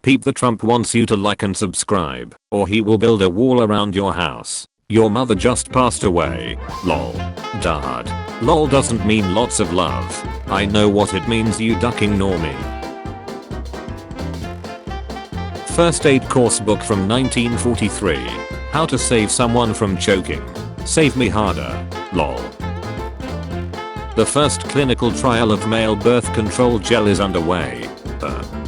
Peep the Trump wants you to like and subscribe, or he will build a wall around your house. Your mother just passed away. Lol. Dad. Lol doesn't mean lots of love. I know what it means, you ducking normie. First aid course book from 1943. How to save someone from choking. Save me harder. Lol. The first clinical trial of male birth control gel is underway.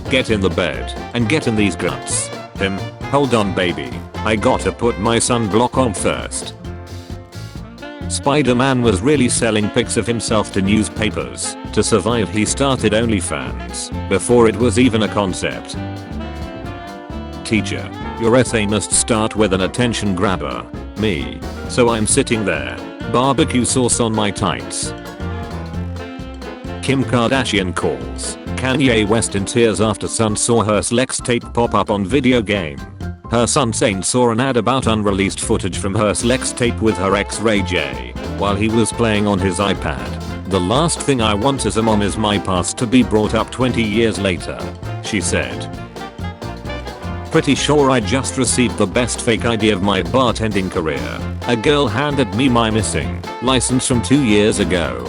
Get in the bed and get in these guts. Hold on baby. I gotta put my sunblock on first. Spider-Man was really selling pics of himself to newspapers. To survive he started OnlyFans before it was even a concept. Teacher, your essay must start with an attention grabber. Me. So I'm sitting there. Barbecue sauce on my tights. Kim Kardashian calls Kanye West in tears after son saw her sex tape pop up on video game. Her son Saint saw an ad about unreleased footage from her sex tape with her ex Ray J while he was playing on his iPad. The last thing I want as a mom is my past to be brought up 20 years later, she said. Pretty sure I just received the best fake ID of my bartending career. A girl handed me my missing license from 2 years ago.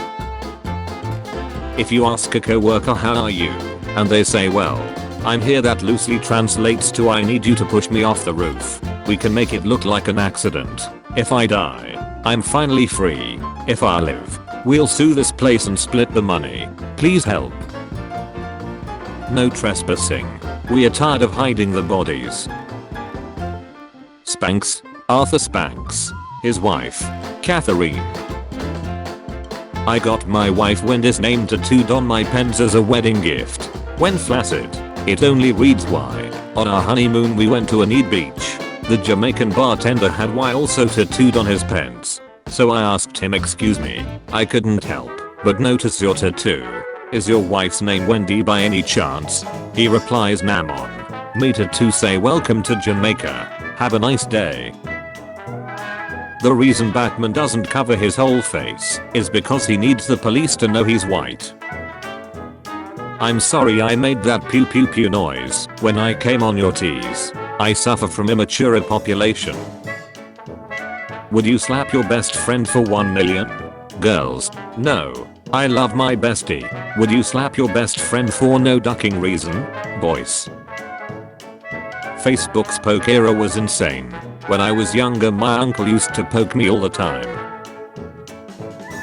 If you ask a coworker how are you, and they say well, I'm here, that loosely translates to I need you to push me off the roof. We can make it look like an accident. If I die, I'm finally free. If I live, we'll sue this place and split the money. Please help. No trespassing. We are tired of hiding the bodies. Spanx. Arthur Spanx. His wife, Catherine. I got my wife Wendy's name tattooed on my pens as a wedding gift. When flaccid, it only reads Y. On our honeymoon we went to a nude beach. The Jamaican bartender had Y also tattooed on his pens. So I asked him, excuse me, I couldn't help but notice your tattoo. Is your wife's name Wendy by any chance? He replies, "Nam on me tattoo say welcome to Jamaica. Have a nice day." The reason Batman doesn't cover his whole face is because he needs the police to know he's white. I'm sorry I made that pew pew pew noise when I came on your tees. I suffer from immature population. Would you slap your best friend for 1 million? Girls, no. I love my bestie. Would you slap your best friend for no ducking reason? Boys. Facebook's poke era was insane. When I was younger my uncle used to poke me all the time.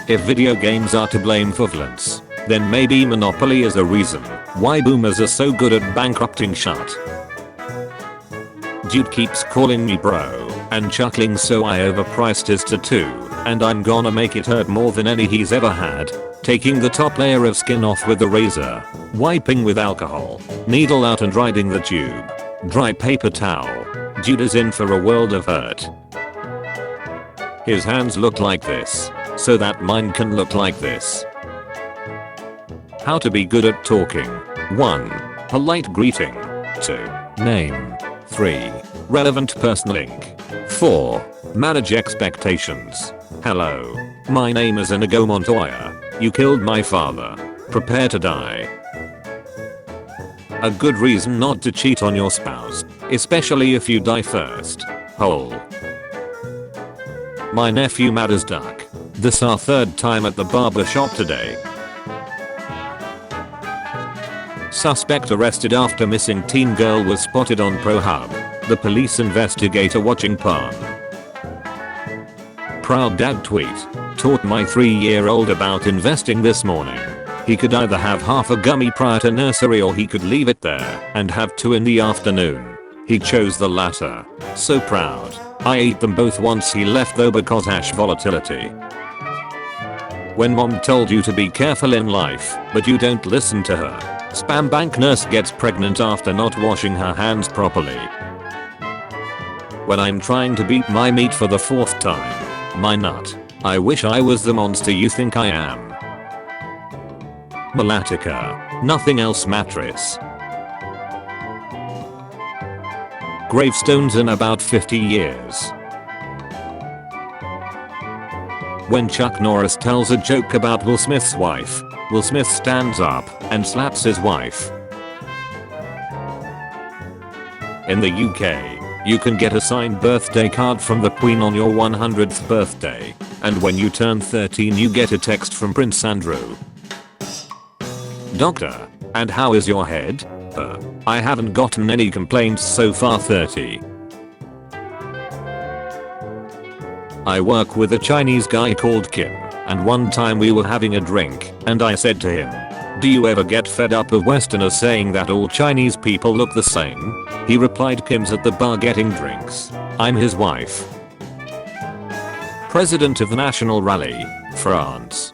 If video games are to blame for violence, then maybe Monopoly is a reason why boomers are so good at bankrupting shut. Dude keeps calling me bro and chuckling, so I overpriced his tattoo and I'm gonna make it hurt more than any he's ever had. Taking the top layer of skin off with a razor, wiping with alcohol, needle out and riding the tube. Dry paper towel. Dude is in for a world of hurt. His hands look like this, so that mine can look like this. How to be good at talking. 1. Polite greeting. 2. Name. 3. Relevant person link. 4. Manage expectations. Hello. My name is Inigo Montoya. You killed my father. Prepare to die. A good reason not to cheat on your spouse, especially if you die first. Hole. My nephew mad as duck. This our 3rd time at the barber shop today. Suspect arrested after missing teen girl was spotted on ProHub. The police investigator watching porn. Proud dad tweet. Taught my 3-year-old about investing this morning. He could either have half a gummy prior to nursery or he could leave it there and have 2 in the afternoon. He chose the latter. So proud. I ate them both once he left though because hash volatility. When mom told you to be careful in life, but you don't listen to her. Spam bank nurse gets pregnant after not washing her hands properly. When I'm trying to beat my meat for the 4th time. My nut. I wish I was the monster you think I am. Malatica. Nothing else mattress. Gravestones in about 50 years. When Chuck Norris tells a joke about Will Smith's wife, Will Smith stands up and slaps his wife. In the UK, you can get a signed birthday card from the Queen on your 100th birthday. And when you turn 13 you get a text from Prince Andrew. Doctor, and how is your head? I haven't gotten any complaints so far 30. I work with a Chinese guy called Kim, and one time we were having a drink, and I said to him, "Do you ever get fed up of Westerners saying that all Chinese people look the same?" He replied, "Kim's at the bar getting drinks. I'm his wife." President of the National Rally, France.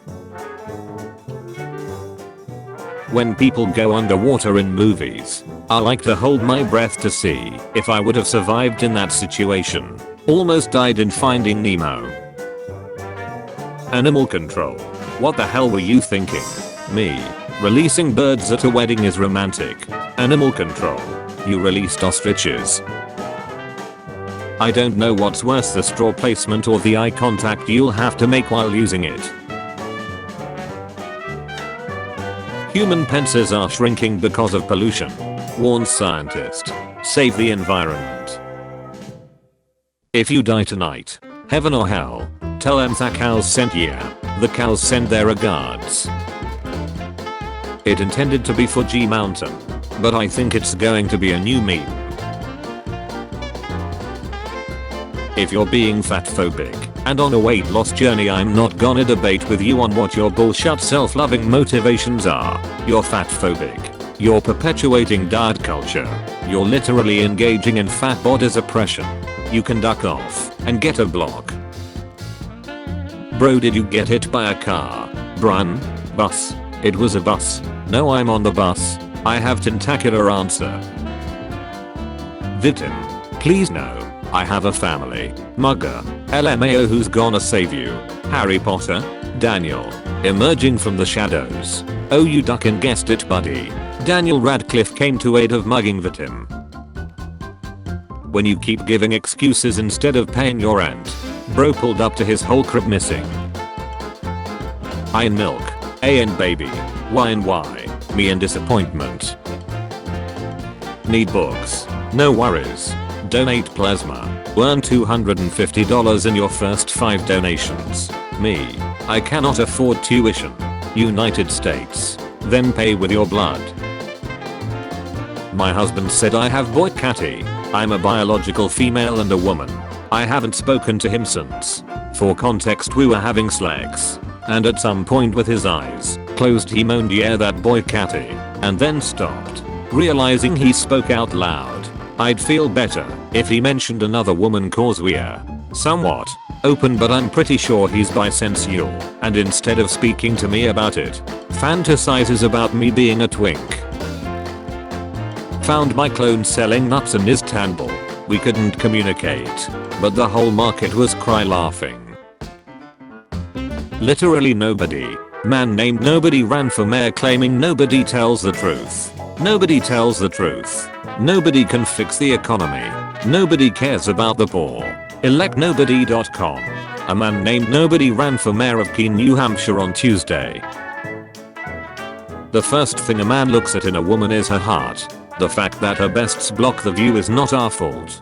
When people go underwater in movies, I like to hold my breath to see if I would have survived in that situation. Almost died in Finding Nemo. Animal control. What the hell were you thinking? Me. Releasing birds at a wedding is romantic. Animal control. You released ostriches. I don't know what's worse, the straw placement or the eye contact you'll have to make while using it. Human pences are shrinking because of pollution. Warns scientist. Save the environment. If you die tonight, heaven or hell, tell them the cows sent ya. The cows send their regards. It intended to be Fuji Mountain, but I think it's going to be a new meme. If you're being fatphobic and on a weight loss journey, I'm not gonna debate with you on what your bullshit self-loving motivations are. You're fatphobic. You're perpetuating diet culture. You're literally engaging in fat bodies oppression. You can duck off and get a block. Bro, did you get hit by a car? Brun? Bus? It was a bus. No, I'm on the bus. I have tentacular answer. Victim. Please no. I have a family. Mugger. LMAO, who's gonna save you? Harry Potter? Daniel. Emerging from the shadows. Oh, you duck and guessed it, buddy. Daniel Radcliffe came to aid of mugging victim. When you keep giving excuses instead of paying your rent. Bro pulled up to his whole crib missing. I and milk. A and baby. Y and Y. Me and disappointment. Need books? No worries. Donate plasma. Earn $250 in your first 5 donations. Me. I cannot afford tuition. United States. Then pay with your blood. My husband said I have boy catty. I'm a biological female and a woman. I haven't spoken to him since. For context, we were having sex. And at some point with his eyes closed he moaned, "Yeah, that boy catty," and then stopped. Realizing he spoke out loud. I'd feel better if he mentioned another woman cause we're somewhat open, but I'm pretty sure he's bisexual, and instead of speaking to me about it, fantasizes about me being a twink. Found my clone selling nuts in Istanbul. We couldn't communicate, but the whole market was cry laughing. Literally nobody. Man named Nobody ran for mayor claiming nobody tells the truth. Nobody tells the truth. Nobody can fix the economy. Nobody cares about the poor. ElectNobody.com. A man named Nobody ran for mayor of Keene, New Hampshire on Tuesday. The first thing a man looks at in a woman is her heart. The fact that her breasts block the view is not our fault.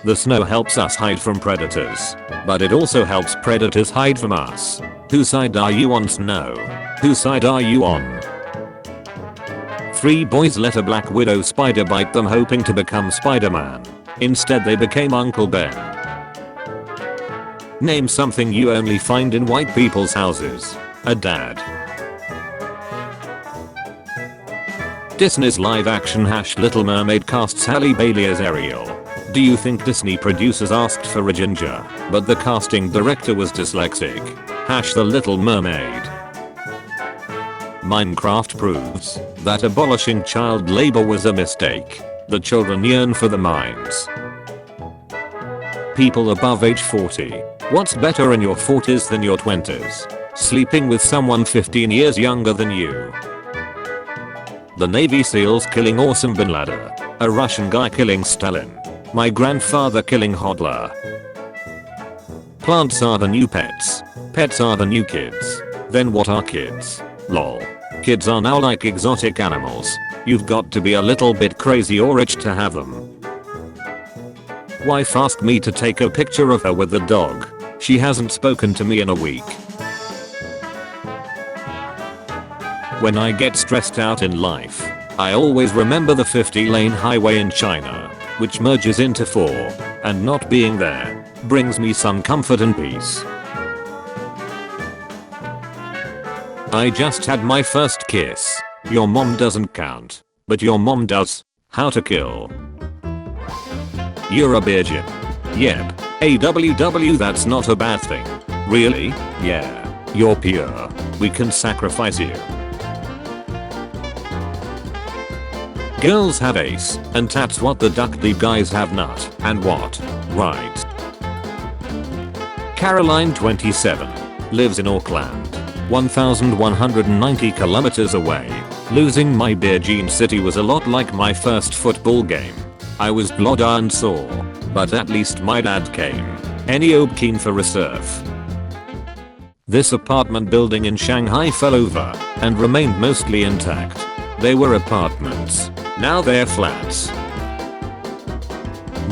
The snow helps us hide from predators, but it also helps predators hide from us. Whose side are you on, snow? Whose side are you on? 3 boys let a black widow spider bite them, hoping to become Spider-Man. Instead they became Uncle Ben. Name something you only find in white people's houses. A dad. Disney's live-action Little Mermaid casts Halle Bailey as Ariel. Do you think Disney producers asked for a ginger, but the casting director was dyslexic? The Little Mermaid. Minecraft proves that abolishing child labor was a mistake. The children yearn for the mines. People above age 40. What's better in your 40s than your 20s? Sleeping with someone 15 years younger than you. The Navy SEALs killing Osama bin Laden. A Russian guy killing Stalin. My grandfather killing Hodler. Plants are the new pets. Pets are the new kids. Then what are kids? Lol. Kids are now like exotic animals. You've got to be a little bit crazy or rich to have them. Wife asked me to take a picture of her with the dog. She hasn't spoken to me in a week. When I get stressed out in life, I always remember the 50-lane highway in China, which merges into 4, and not being there brings me some comfort and peace. I just had my first kiss. Your mom doesn't count, but your mom does. How to kill. You're a virgin. Yep. AWW, that's not a bad thing. Really? Yeah. You're pure. We can sacrifice you. Girls have ace, and that's what the duck deep guys have nut, and what? Right. Caroline 27. Lives in Auckland. 1,190 kilometers away. Losing my beer jean city was a lot like my first football game. I was blood and sore, but at least my dad came. Any ob keen for a surf. This apartment building in Shanghai fell over and remained mostly intact. They were apartments. Now they're flats.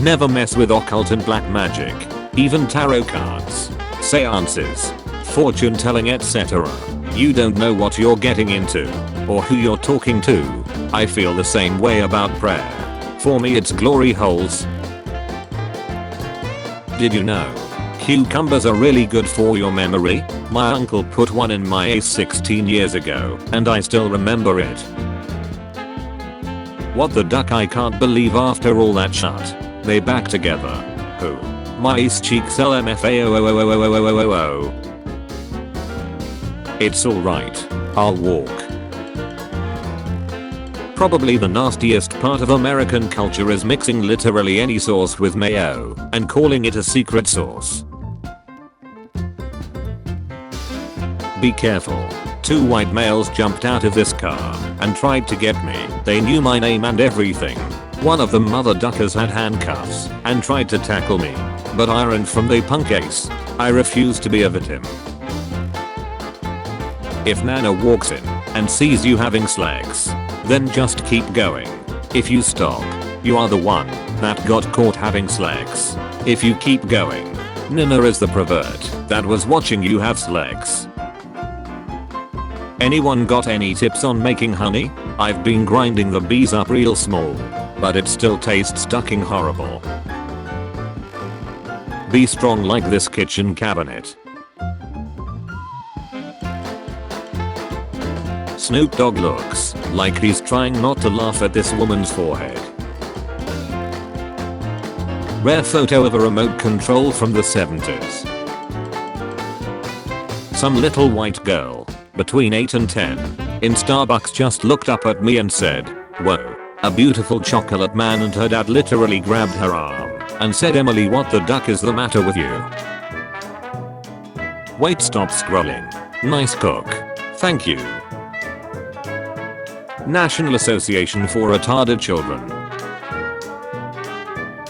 Never mess with occult and black magic. Even tarot cards, seances, fortune telling, etc. You don't know what you're getting into or who you're talking to. I feel the same way about prayer. For me it's glory holes. Did you know cucumbers are really good for your memory? My uncle put one in my ace 16 years ago and I still remember it. What the duck, I can't believe after all that shit, they back together. Who? My ace cheeks LMFAO. It's alright, I'll walk. Probably the nastiest part of American culture is mixing literally any sauce with mayo and calling it a secret sauce. Be careful. 2 white males jumped out of this car and tried to get me. They knew my name and everything. One of them mother duckers had handcuffs and tried to tackle me, but I ran from the punk ace. I refuse to be a victim. If Nana walks in and sees you having slacks, then just keep going. If you stop, you are the one that got caught having slacks. If you keep going, Nana is the pervert that was watching you have slacks. Anyone got any tips on making honey? I've been grinding the bees up real small, but it still tastes fucking horrible. Be strong like this kitchen cabinet. Snoop Dogg looks like he's trying not to laugh at this woman's forehead. Rare photo of a remote control from the 70s. Some little white girl between 8 and 10 in Starbucks just looked up at me and said, "Whoa, a beautiful chocolate man," and her dad literally grabbed her arm and said, "Emily, what the duck is the matter with you?" Wait, stop scrolling. Nice cook. Thank you. National Association for Retarded Children.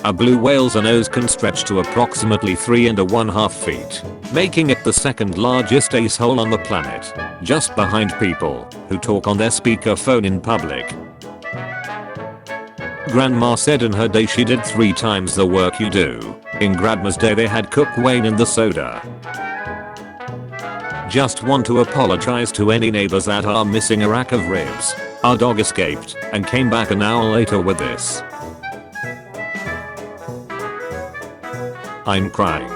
A blue whale's nose can stretch to approximately 3.5 feet, making it the second largest ace hole on the planet, just behind people who talk on their speakerphone in public. Grandma said in her day she did 3 times the work you do. In Grandma's day they had Cook Wayne in the soda. Just want to apologize to any neighbors that are missing a rack of ribs. Our dog escaped and came back an hour later with this. I'm crying.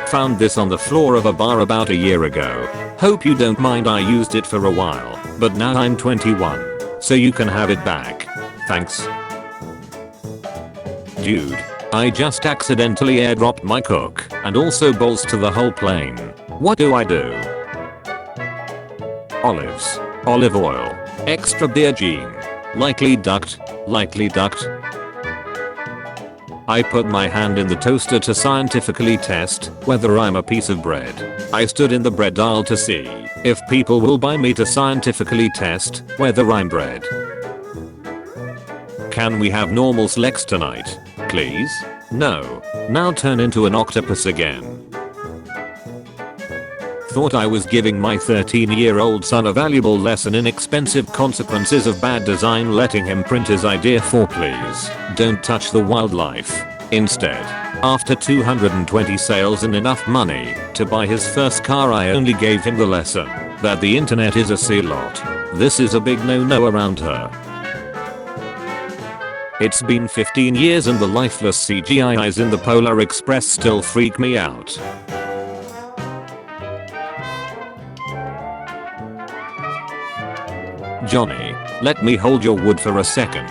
Found this on the floor of a bar about a year ago. Hope you don't mind, I used it for a while, but now I'm 21, so you can have it back. Thanks. Dude, I just accidentally airdropped my cook and also balls to the whole plane. What do I do? Olives. Olive oil. Extra virgin. Likely ducked. Likely ducked. I put my hand in the toaster to scientifically test whether I'm a piece of bread. I stood in the bread aisle to see if people will buy me to scientifically test whether I'm bread. Can we have normal sex tonight, please? No. Now turn into an octopus again. Thought I was giving my 13-year-old son a valuable lesson in expensive consequences of bad design, letting him print his idea for please don't touch the wildlife. Instead, after 220 sales and enough money to buy his first car, I only gave him the lesson that the internet is a sea lot. This is a big no-no around her. It's been 15 years and the lifeless CGI eyes in the Polar Express still freak me out. Johnny, let me hold your wood for a second.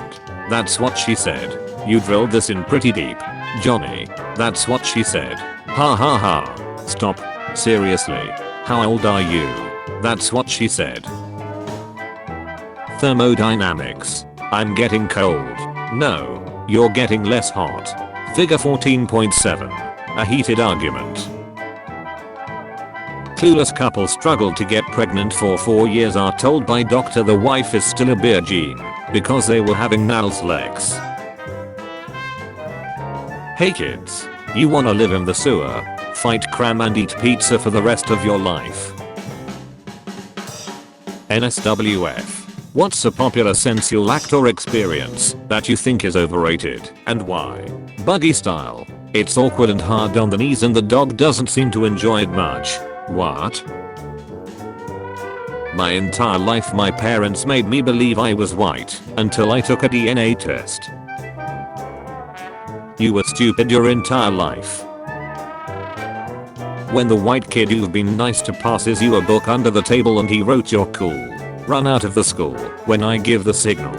That's what she said. You drilled this in pretty deep. Johnny, that's what she said. Ha ha ha. Stop. Seriously. How old are you? That's what she said. Thermodynamics. I'm getting cold. No, you're getting less hot. Figure 14.7. A heated argument. Clueless couple struggled to get pregnant for 4 years, are told by doctor the wife is still a virgin because they were having Nal's legs. Hey kids, you wanna live in the sewer, fight crime and eat pizza for the rest of your life. NSWF. What's a popular sensual act or experience that you think is overrated and why? Buggy style. It's awkward and hard on the knees and the dog doesn't seem to enjoy it much. What? My entire life my parents made me believe I was white until I took a DNA test. You were stupid your entire life. When the white kid you've been nice to passes you a book under the table and he wrote you're cool. Run out of the school when I give the signal.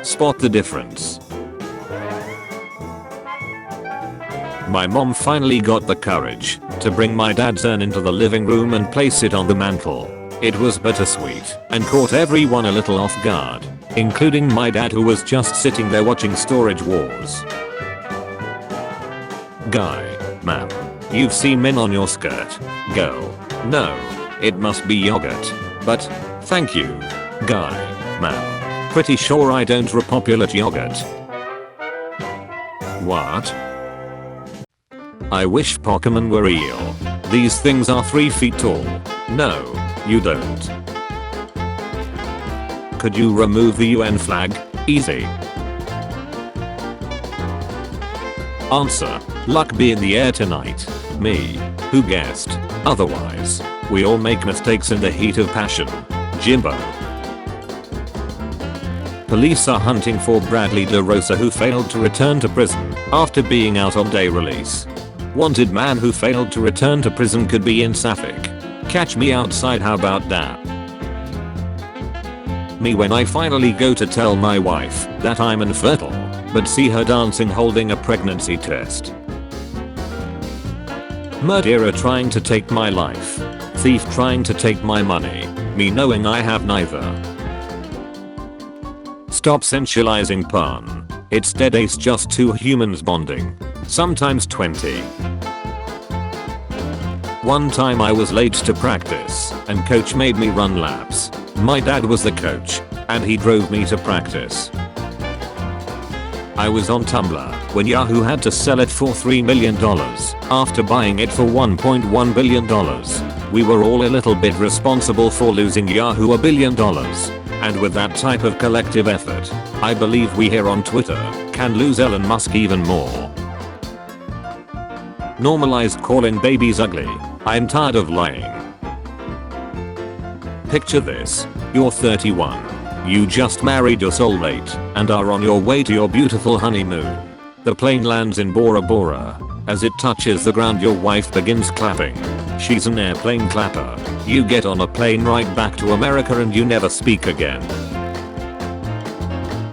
Spot the difference. My mom finally got the courage to bring my dad's urn into the living room and place it on the mantle. It was bittersweet and caught everyone a little off guard, including my dad who was just sitting there watching Storage Wars. Guy, ma'am, you've semen on your skirt. Girl, no, it must be yogurt. But, thank you. Guy, ma'am, pretty sure I don't repopulate yogurt. What? I wish Pokemon were real. These things are 3 feet tall. No, you don't. Could you remove the UN flag? Easy. Answer. Luck be in the air tonight. Me. Who guessed? Otherwise. We all make mistakes in the heat of passion. Jimbo. Police are hunting for Bradley DeRosa who failed to return to prison after being out on day release. Wanted man who failed to return to prison could be in Suffolk. Catch me outside, how about that? Me when I finally go to tell my wife that I'm infertile, but see her dancing holding a pregnancy test. Murderer trying to take my life. Thief trying to take my money. Me knowing I have neither. Stop sensualizing porn. It's dead ace, just 2 humans bonding. Sometimes 20. One time I was late to practice and coach made me run laps. My dad was the coach and he drove me to practice. I was on Tumblr when Yahoo had to sell it for $3 million after buying it for $1.1 billion. We were all a little bit responsible for losing Yahoo $1 billion. And with that type of collective effort, I believe we here on Twitter can lose Elon Musk even more. Normalized calling babies ugly. I'm tired of lying. Picture this. You're 31. You just married your soulmate and are on your way to your beautiful honeymoon. The plane lands in Bora Bora. As it touches the ground your wife begins clapping. She's an airplane clapper. You get on a plane right back to America and you never speak again.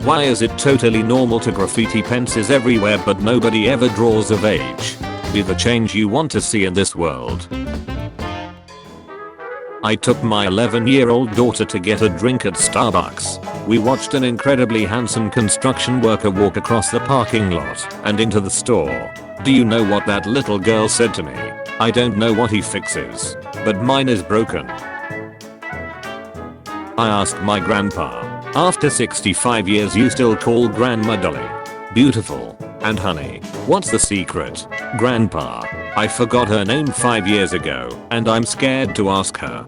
Why is it totally normal to graffiti pencils everywhere but nobody ever draws of age? Be the change you want to see in this world. I took my 11-year-old daughter to get a drink at Starbucks. We watched an incredibly handsome construction worker walk across the parking lot and into the store. Do you know what that little girl said to me? I don't know what he fixes, but mine is broken. I asked my grandpa, after 65 years you still call grandma darling? Beautiful. And honey, what's the secret? Grandpa, I forgot her name 5 years ago and I'm scared to ask her.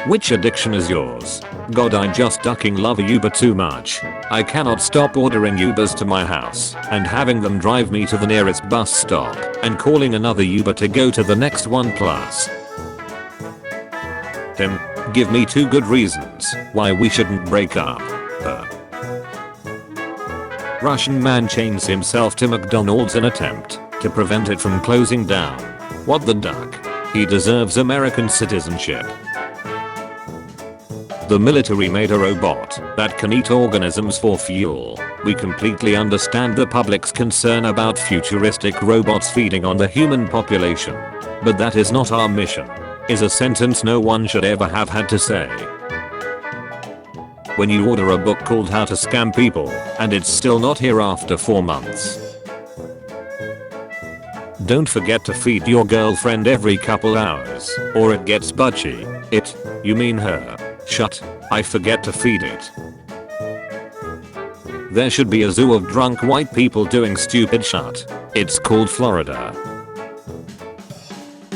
Which addiction is yours? God, I just ducking love Uber too much. I cannot stop ordering Ubers to my house and having them drive me to the nearest bus stop and calling another Uber to go to the next one plus. Tim, give me 2 good reasons why we shouldn't break up. Russian man chains himself to McDonald's in attempt to prevent it from closing down. What the duck? He deserves American citizenship. The military made a robot that can eat organisms for fuel. We completely understand the public's concern about futuristic robots feeding on the human population. But that is not our mission, is a sentence no one should ever have had to say. When you order a book called How to Scam People and it's still not here after 4 months. Don't forget to feed your girlfriend every couple hours or it gets budgy. It, you mean her. Shut, I forget to feed it. There should be a zoo of drunk white people doing stupid shit. It's called Florida.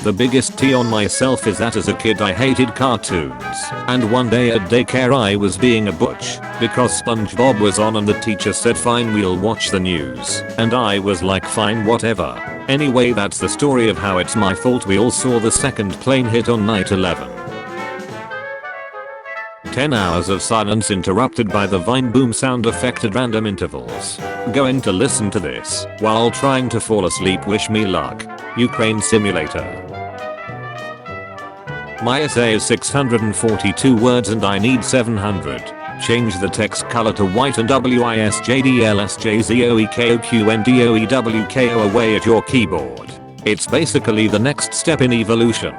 The biggest tea on myself is that as a kid I hated cartoons, and one day at daycare I was being a butch because SpongeBob was on and the teacher said fine, we'll watch the news, and I was like fine, whatever. Anyway, that's the story of how it's my fault we all saw the second plane hit on 9/11. 10 hours of silence interrupted by the Vine boom sound effect at random intervals. Going to listen to this while trying to fall asleep, wish me luck. Ukraine simulator. My essay is 642 words and I need 700. Change the text color to white and WISJDLSJZOEKOQNDOEWKO away at your keyboard. It's basically the next step in evolution.